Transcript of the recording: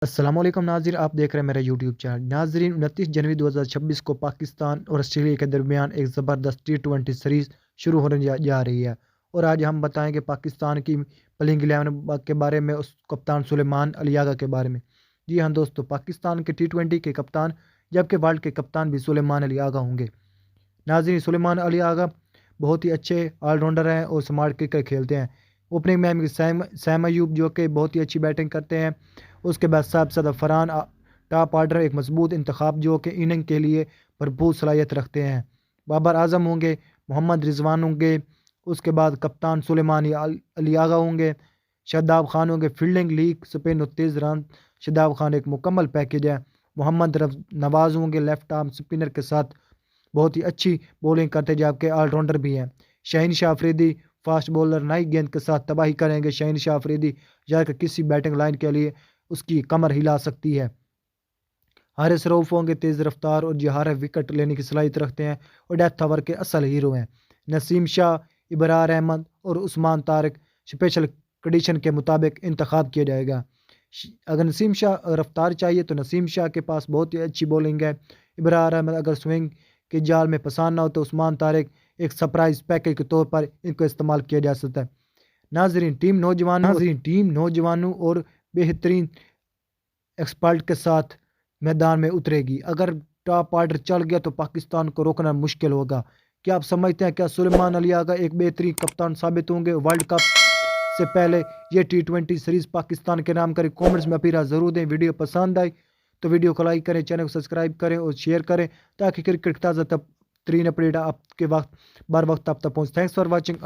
अस्सलामुअलैकुम नाज़रीन, आप देख रहे हैं मेरा यूट्यूब चैनल। नाज़रीन, 29 जनवरी 2026 को पाकिस्तान और ऑस्ट्रेलिया के दरमियान एक ज़बरदस्त T20 सीरीज़ शुरू होने जा रही है। और आज हम बताएंगे पाकिस्तान की प्लेइंग 11 के बारे में, उस कप्तान सुलेमान अली आगा के बारे में। जी हाँ दोस्तों, पाकिस्तान के T20 के कप्तान जबकि वर्ल्ड के कप्तान भी सुलेमान अली आगा होंगे। नाज़रीन, सुलेमान अली आगा बहुत ही अच्छे ऑलराउंडर हैं और स्मार्ट क्रिकेट खेलते हैं। ओपनिंग में सैम अयूब जो कि बहुत ही अच्छी बैटिंग करते हैं। उसके बाद साहब सदर फरहान टॉप ऑर्डर एक मजबूत इंतखाब जो कि इनिंग के लिए भरपूर सलाहियत रखते हैं। बाबर आजम होंगे, मोहम्मद रिजवान होंगे, उसके बाद कप्तान सुलेमान अली आगा होंगे, शादाब खान होंगे। फील्डिंग लीग स्पिन और तेज़ रन, शादाब खान एक मुकम्मल पैकेज है। मोहम्मद नवाज होंगे, लेफ्ट आर्म स्पिनर के साथ बहुत ही अच्छी बॉलिंग करते जबकि ऑलराउंडर भी हैं। शाहीन शाह अफरीदी फास्ट बॉलर, नई गेंद के साथ तबाही करेंगे। शाहीन शाह अफरीदी जाकर किसी बैटिंग लाइन के लिए उसकी कमर हिला सकती है। हारिस रऊफ होंगे, तेज़ रफ्तार और जहार विकेट लेने की सलाहियत रखते हैं और डेथ ओवर के असल हीरो हैं। नसीम शाह, इबरार अहमद और उस्मान तारिक स्पेशल कंडीशन के मुताबिक इंतखाब किया जाएगा। अगर नसीम शाह रफ्तार चाहिए तो नसीम शाह के पास बहुत ही अच्छी बॉलिंग है। इबरार अहमद अगर स्विंग के जाल में पसंद ना हो तो उस्मान तारिक एक सरप्राइज पैकेज के तौर पर इनको इस्तेमाल किया जा सकता है। टीम नौजवानों और बेहतरीन एक्सपर्ट के साथ मैदान में उतरेगी। अगर टॉप ऑर्डर चल गया तो पाकिस्तान को रोकना मुश्किल होगा। क्या आप समझते हैं क्या सुलेमान अली आगा एक बेहतरीन कप्तान साबित होंगे वर्ल्ड कप से पहले? ये T20 सीरीज पाकिस्तान के नाम करें। कमेंट्स में अपनी राय जरूर दें। वीडियो पसंद आई तो वीडियो को लाइक करें, चैनल को सब्सक्राइब करें और शेयर करें ताकि क्रिकेट ताज़ा तरीन अपडेट आपके वक्त बार वक्त आप तक पहुँच। Thanks for watching.